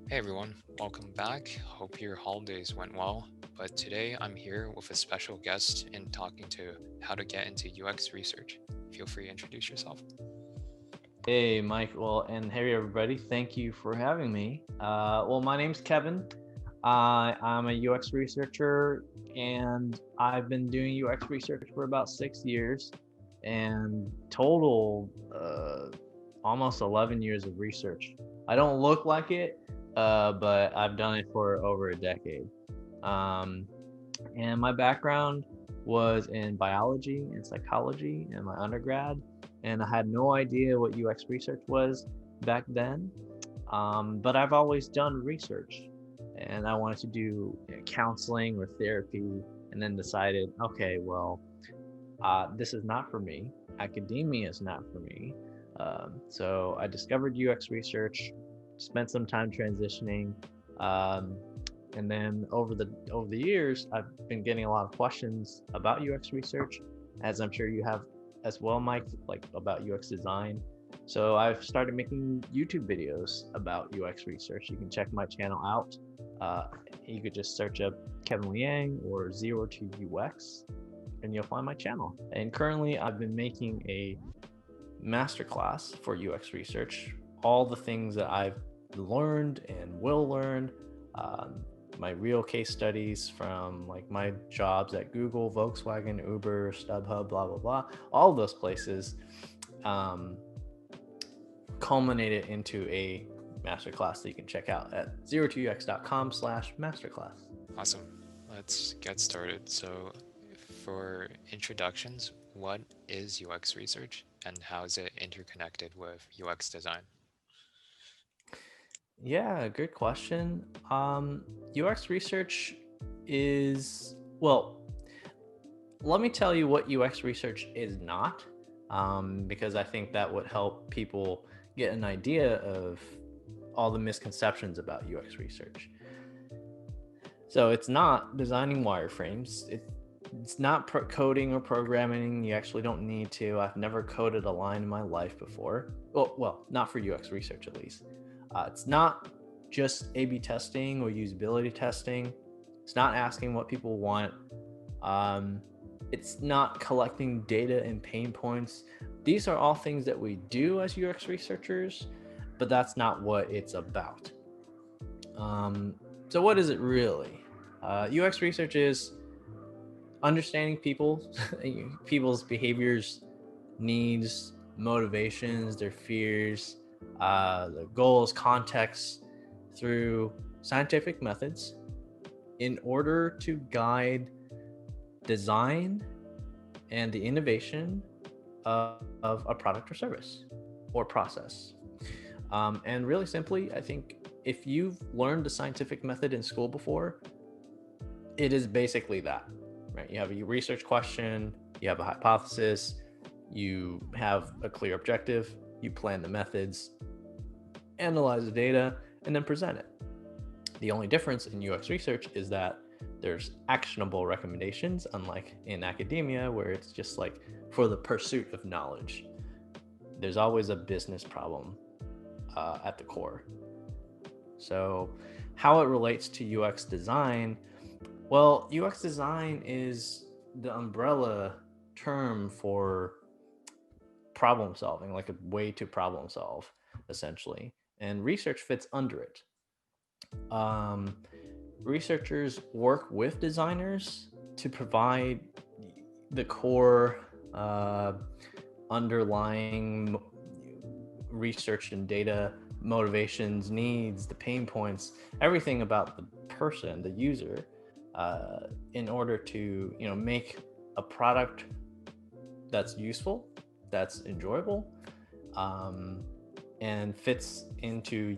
Hey everyone, welcome back. Hope your holidays went well. But today I'm here with a special guest and talking to how to get into UX research. Feel free to introduce yourself. Hey, Mike. Well, and hey, everybody. Thank you for having me. My name's Kevin. I'm a UX researcher, and I've been doing UX research for about 6 years, and total almost 11 years of research. I don't look like it, but I've done it for over a decade. Um, and my background was in biology and psychology in my undergrad, and I had no idea what UX research was back then. But I've always done research, and I wanted to do counseling or therapy, and then decided, okay, this is not for me. Academia is not for me. So I discovered UX research, spent some time transitioning, um, and then over the years, I've been getting a lot of questions about UX research, as I'm sure you have as well, Mike, like about UX design. So I've started making YouTube videos about UX research. You can check my channel out. Uh, you could just search up Kevin Liang or ZeroToUX, and you'll find my channel. And currently, I've been making a masterclass for UX research, all the things that I've learned and will learn, um, my real case studies from like my jobs at Google, Volkswagen, Uber, Stubhub, blah, blah, blah, all of those places um, culminated into a masterclass that you can check out at zero2ux.com/masterclass. Awesome. Let's get started. So, for introductions, what is UX research and how is it interconnected with UX design? Yeah, good question. UX research is, well, let me tell you what UX research is not, because I think that would help people get an idea of all the misconceptions about UX research. So it's not designing wireframes. It's not coding or programming. You actually don't need to. I've never coded a line in my life before. Not for UX research at least. It's not just A/B testing or usability testing. It's not asking what people want. Um, it's not collecting data and pain points. These are all things that we do as UX researchers, but that's not what it's about. Um, so, what is it really? UX research is understanding people's behaviors, needs, motivations, their fears, their goals, contexts through scientific methods in order to guide design and the innovation of a product or service or process. And really simply, I think if you've learned the scientific method in school before, it is basically that, right? You have a research question, you have a hypothesis, you have a clear objective, you plan the methods, analyze the data, and then present it. The only difference in UX research is that there's actionable recommendations, unlike in academia, where it's just like for the pursuit of knowledge. There's always a business problem at the core. So, how it relates to UX design? Well, UX design is the umbrella term for problem solving, like a way to problem solve, essentially. And research fits under it. Um, Researchers work with designers to provide the core underlying research and data, motivations, needs, the pain points, everything about the person, the user, in order to make a product that's useful, that's enjoyable, um, and fits into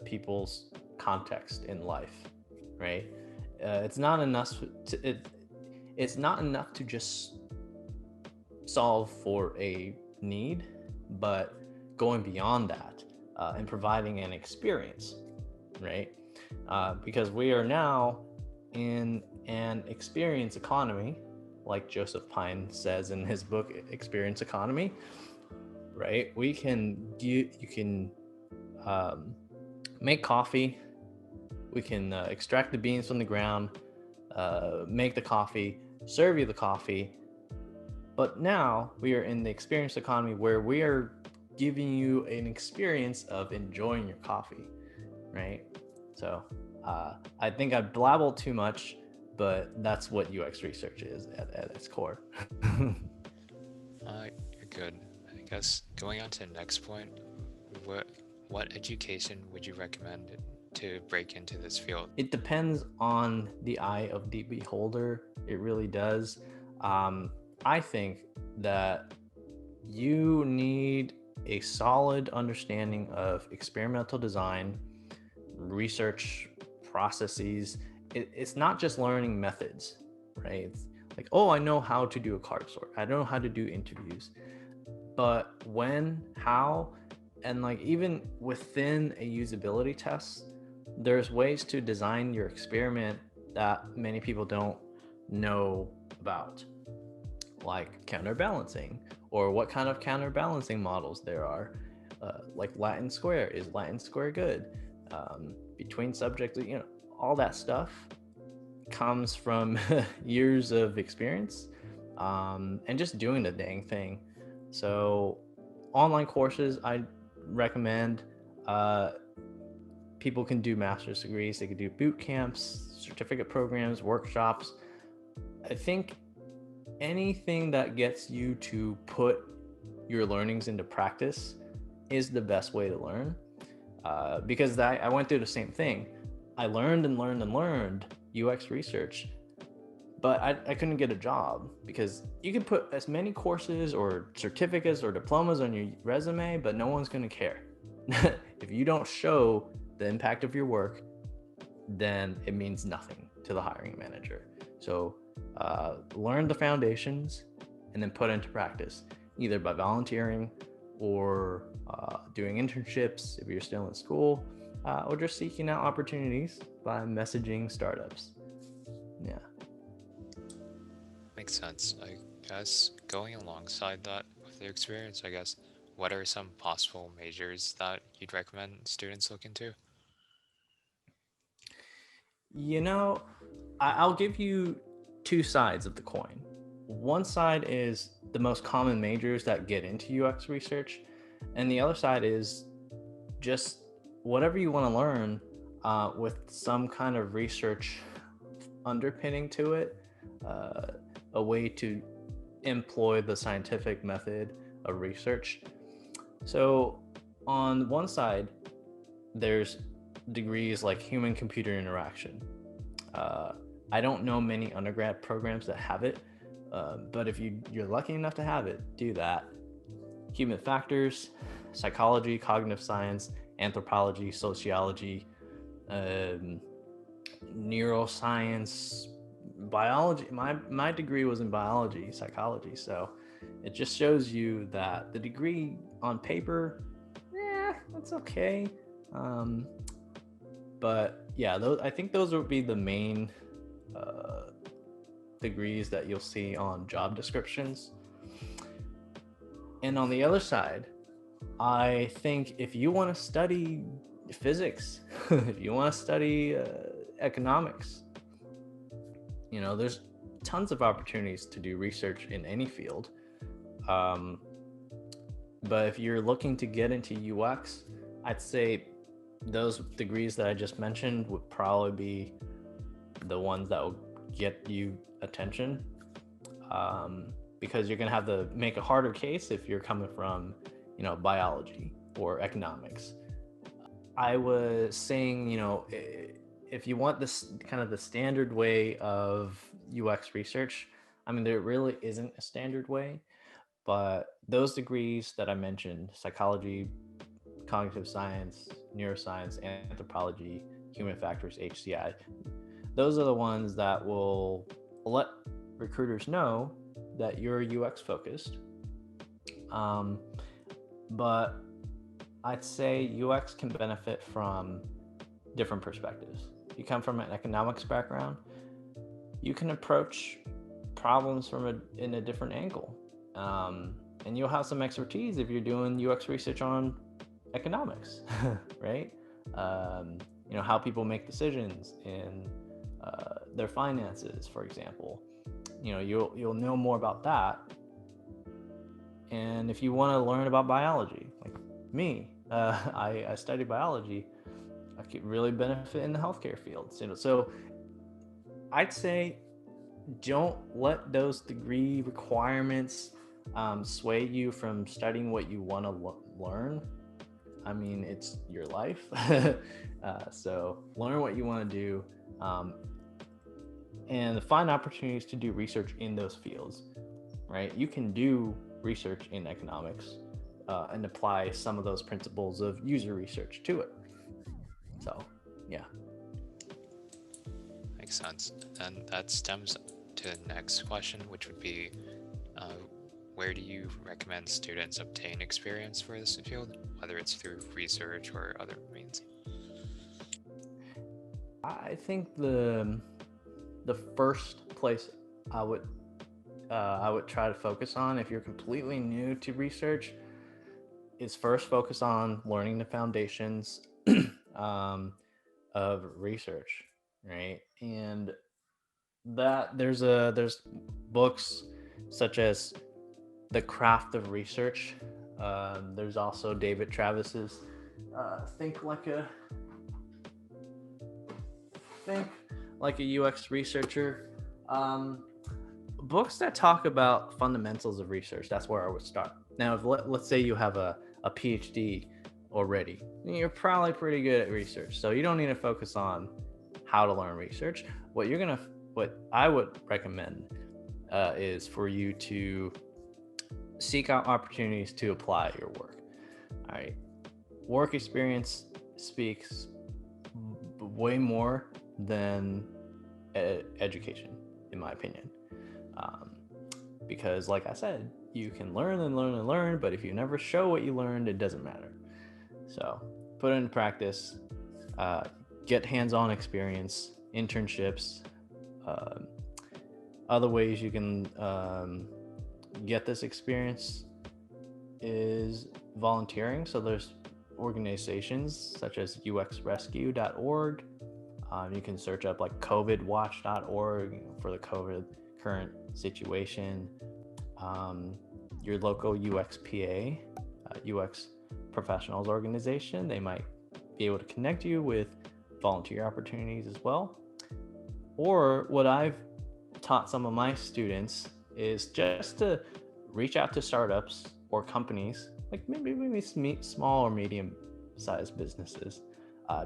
people's context in life, right? It's not enough it's not enough to just solve for a need, but going beyond that and providing an experience, right? Because we are now in an experience economy, like Joseph Pine says in his book Experience Economy, right? You can make coffee, We can extract the beans from the ground, make the coffee, serve you the coffee. But now we are in the experience economy where we are giving you an experience of enjoying your coffee, right? So I think I blabbled too much, but that's what UX research is at its core. You're good. I guess going on to the next point, what what education would you recommend to break into this field? It depends on the eye of the beholder. It really does. I think that you need a solid understanding of experimental design, research processes. It's not just learning methods, right? It's like, oh, I know how to do a card sort. I know how to do interviews. But when, how, and like even within a usability test, there's ways to design your experiment that many people don't know about, like counterbalancing, or what kind of counterbalancing models there are, like Latin square. Is Latin square good? Between subjects, all that stuff comes from years of experience, and just doing the dang thing. So online courses, I recommend. People can do master's degrees, they could do boot camps, certificate programs, workshops. I think anything that gets you to put your learnings into practice is the best way to learn, because I went through the same thing. I learned and learned and learned UX research, but I couldn't get a job because you can put as many courses or certificates or diplomas on your resume, but no one's going to care. If you don't show the impact of your work, then it means nothing to the hiring manager. So learn the foundations and then put into practice, either by volunteering or doing internships if you're still in school, or just seeking out opportunities by messaging startups. Yeah. Makes sense. I guess going alongside that with your experience, I guess, what are some possible majors that you'd recommend students look into? You know, I'll give you two sides of the coin. One side is the most common majors that get into UX research, and the other side is just whatever you want to learn, with some kind of research underpinning to it, a way to employ the scientific method of research. So, on one side, there's degrees like human computer interaction. I don't know many undergrad programs that have it, but if you're lucky enough to have it, do that. Human factors, psychology, cognitive science, anthropology, sociology, neuroscience, biology. My degree was in biology, psychology, so it just shows you that the degree on paper, that's okay. But yeah, I think those would be the main degrees that you'll see on job descriptions. And on the other side, I think if you want to study physics, if you want to study economics, there's tons of opportunities to do research in any field. But if you're looking to get into UX, I'd say those degrees that I just mentioned would probably be the ones that will get you attention, because you're going to have to make a harder case if you're coming from, biology or economics. I was saying, if you want this kind of the standard way of UX research, I mean, there really isn't a standard way, but those degrees that I mentioned, psychology, cognitive science, neuroscience, anthropology, human factors, HCI, those are the ones that will let recruiters know that you're UX focused. But I'd say UX can benefit from different perspectives. If you come from an economics background, you can approach problems in a different angle. And you'll have some expertise if you're doing UX research on economics, right? how people make decisions in their finances, for example. You'll know more about that. And if you want to learn about biology, like me, I study biology. I could really benefit in the healthcare fields. So I'd say don't let those degree requirements sway you from studying what you want to learn. I mean, it's your life. So learn what you want to do, and find opportunities to do research in those fields, right? You can do research in economics and apply some of those principles of user research to it. So, yeah. Makes sense. And that stems to the next question, which would be uh, where do you recommend students obtain experience for this field, whether it's through research or other means? I think the first place I would try to focus on if you're completely new to research is first focus on learning the foundations of research, right? And that there's books such as The Craft of Research. There's also David Travis's Think Like a UX Researcher. Books that talk about fundamentals of research. That's where I would start. Now, let's say you have a PhD already, you're probably pretty good at research, so you don't need to focus on how to learn research. What I would recommend is for you to seek out opportunities to apply your work. All right, work experience speaks way more than education, in my opinion. Because, like I said, you can learn and learn and learn, but if you never show what you learned, it doesn't matter. So put it into practice, get hands-on experience, internships. Other ways you can get this experience is volunteering. So there's organizations such as UXRescue.org. You can search up like COVIDwatch.org for the COVID current situation. Your local UXPA, UX Professionals Organization, they might be able to connect you with volunteer opportunities as well. Or what I've taught some of my students is just to reach out to startups or companies, like maybe small or medium sized businesses.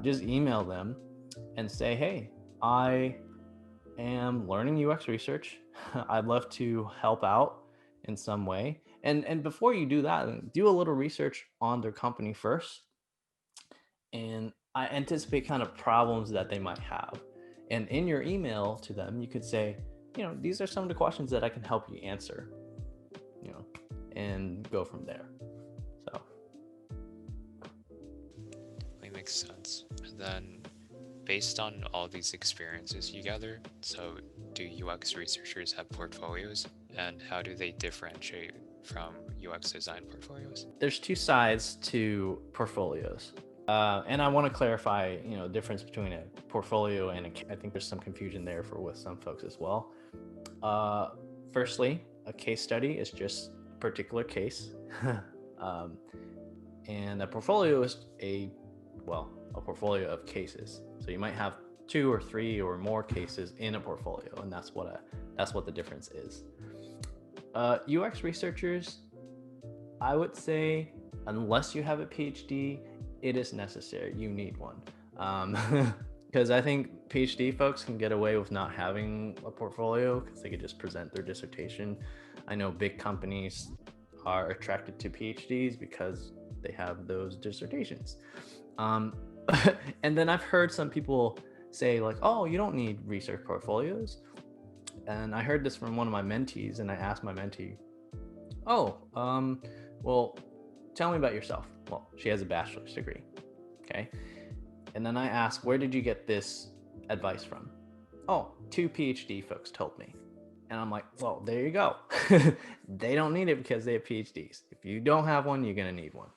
Just email them and say, hey, I am learning UX research. I'd love to help out in some way. And before you do that, do a little research on their company first. And I anticipate kind of problems that they might have. And in your email to them, you could say, these are some of the questions that I can help you answer, and go from there. So. It makes sense. And then based on all these experiences you gather, so do UX researchers have portfolios, and how do they differentiate from UX design portfolios? There's two sides to portfolios. And I want to clarify, the difference between a portfolio and I think there's some confusion there with some folks as well. Firstly, a case study is just a particular case. And a portfolio is a portfolio of cases. So you might have 2 or 3 or more cases in a portfolio, and that's what the difference is. UX researchers, I would say, unless you have a PhD, it is necessary. You need one. Because I think PhD folks can get away with not having a portfolio because they could just present their dissertation. I know big companies are attracted to PhDs because they have those dissertations. And then I've heard some people say like, oh, you don't need research portfolios. And I heard this from one of my mentees, and I asked my mentee, well, tell me about yourself. Well, she has a bachelor's degree. Okay. And then I asked, where did you get this advice from? Oh, 2 PhD folks told me. And I'm like, well, there you go. They don't need it because they have PhDs. If you don't have one, you're going to need one.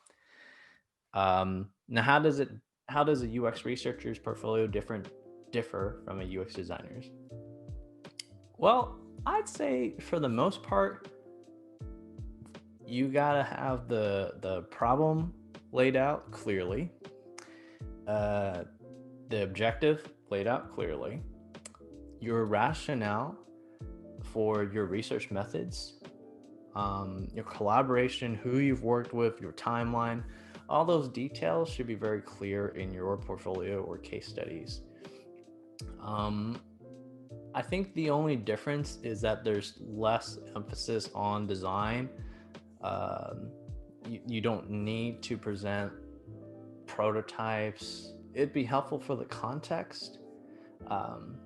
Now, how does it how does a UX researcher's portfolio differ from a UX designer's? Well, I'd say for the most part, you gotta have the problem laid out clearly, uh, the objective laid out clearly, your rationale for your research methods, your collaboration, who you've worked with, your timeline. All those details should be very clear in your portfolio or case studies. Um, I think the only difference is that there's less emphasis on design. You don't need to present prototypes. It'd be helpful for the context. Um,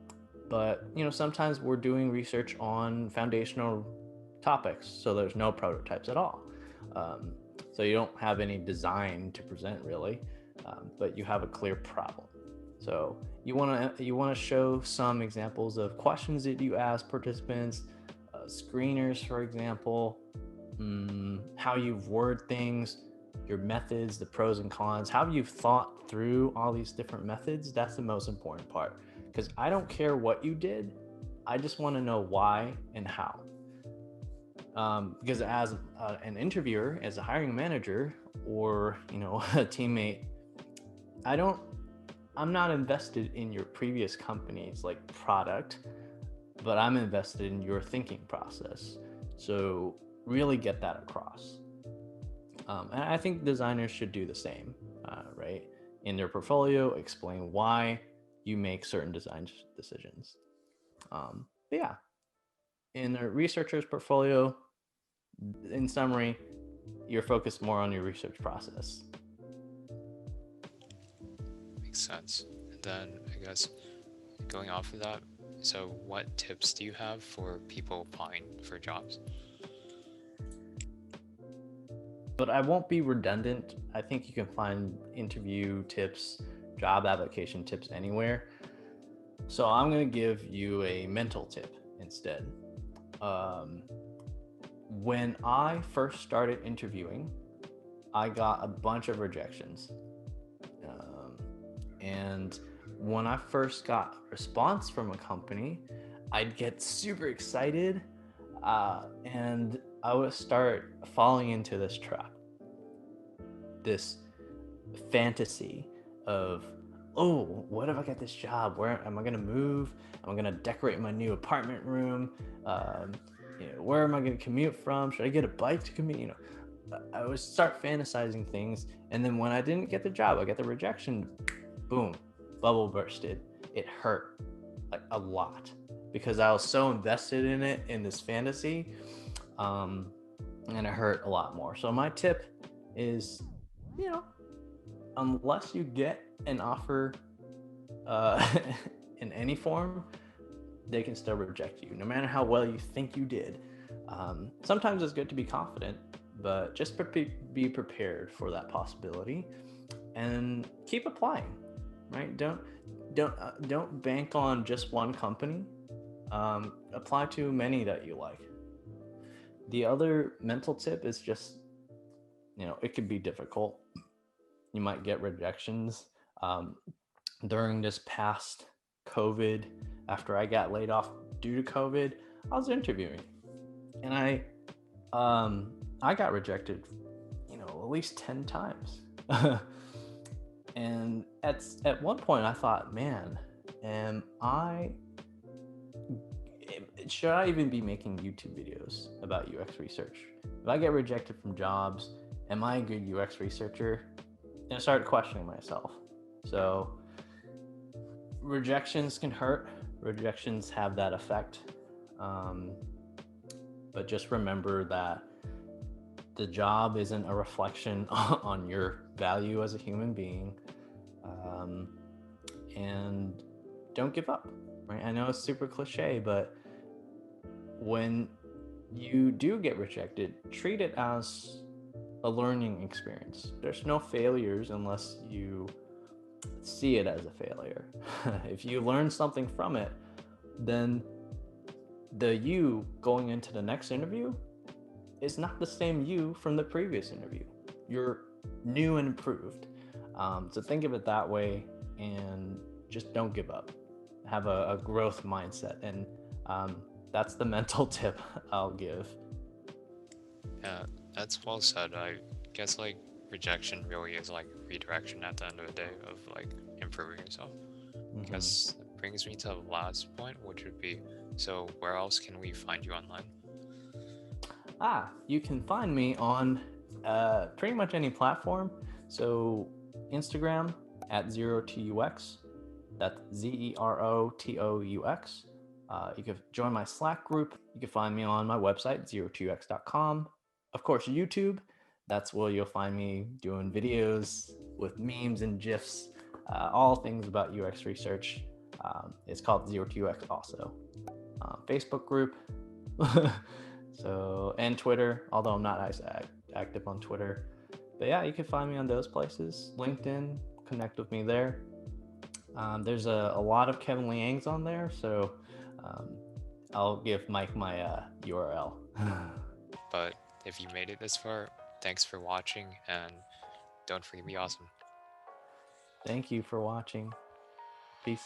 but sometimes we're doing research on foundational topics, so there's no prototypes at all. Um, so you don't have any design to present really, but you have a clear problem. So you want to show some examples of questions that you ask participants, screeners, for example, how you've worded things, your methods, the pros and cons, how you've thought through all these different methods. That's the most important part, because I don't care what you did. I just want to know why and how. Because as an interviewer, as a hiring manager, or a teammate, I'm not invested in your previous company's like product, but I'm invested in your thinking process. So really get that across. And I think designers should do the same, right? In their portfolio, explain why you make certain design decisions. But yeah, in a researcher's portfolio, in summary, you're focused more on your research process. Makes sense. And then I guess going off of that, so what tips do you have for people applying for jobs? But I won't be redundant. I think you can find interview tips, job application tips anywhere. So I'm going to give you a mental tip instead. Um, when I first started interviewing, I got a bunch of rejections. And when I first got a response from a company, I'd get super excited, and I would start falling into this trap, this fantasy of, oh, what if I get this job? Where am I going to move? Am I going to decorate my new apartment room? Where am I going to commute from? Should I get a bike to commute? I would start fantasizing things. And then when I didn't get the job, I got the rejection, boom, bubble bursted. It hurt like a lot because I was so invested in it, in this fantasy. And it hurt a lot more. So my tip is, unless you get an offer in any form, they can still reject you, no matter how well you think you did. Sometimes it's good to be confident, but just be prepared for that possibility and keep applying. Right? Don't bank on just one company. Apply to many that you like. The other mental tip is just, it could be difficult. You might get rejections. During this past COVID, after I got laid off due to COVID, I was interviewing, and I got rejected, at least 10 times. And at one point I thought, man, should I even be making YouTube videos about UX research? If I get rejected from jobs, am I a good UX researcher? And I started questioning myself. So rejections can hurt. Rejections have that effect. But just remember that the job isn't a reflection on your value as a human being. And don't give up, right? I know it's super cliche, but when you do get rejected, treat it as a learning experience. There's no failures unless you see it as a failure. If you learn something from it, then the you going into the next interview is not the same you from the previous interview. You're new and improved. So think of it that way, and just don't give up. Have a growth mindset, and um, that's the mental tip I'll give. Yeah, that's well said. I guess like rejection really is like redirection at the end of the day of like improving yourself. Hmm. Guess that brings me to the last point, which would be, so where else can we find you online? You can find me on pretty much any platform. So Instagram at ZeroToUX. That's ZeroToUX. You can join my Slack group. You can find me on my website, ZeroToUX.com. Of course, YouTube. That's where you'll find me doing videos with memes and GIFs, all things about UX research. It's called ZeroToUX also. Facebook group. So, and Twitter, although I'm not as active on Twitter. But yeah, you can find me on those places. LinkedIn, connect with me there. There's a lot of Kevin Liang's on there, so um, I'll give Mike my URL. But if you made it this far, thanks for watching and don't forget to be awesome. Thank you for watching. Peace.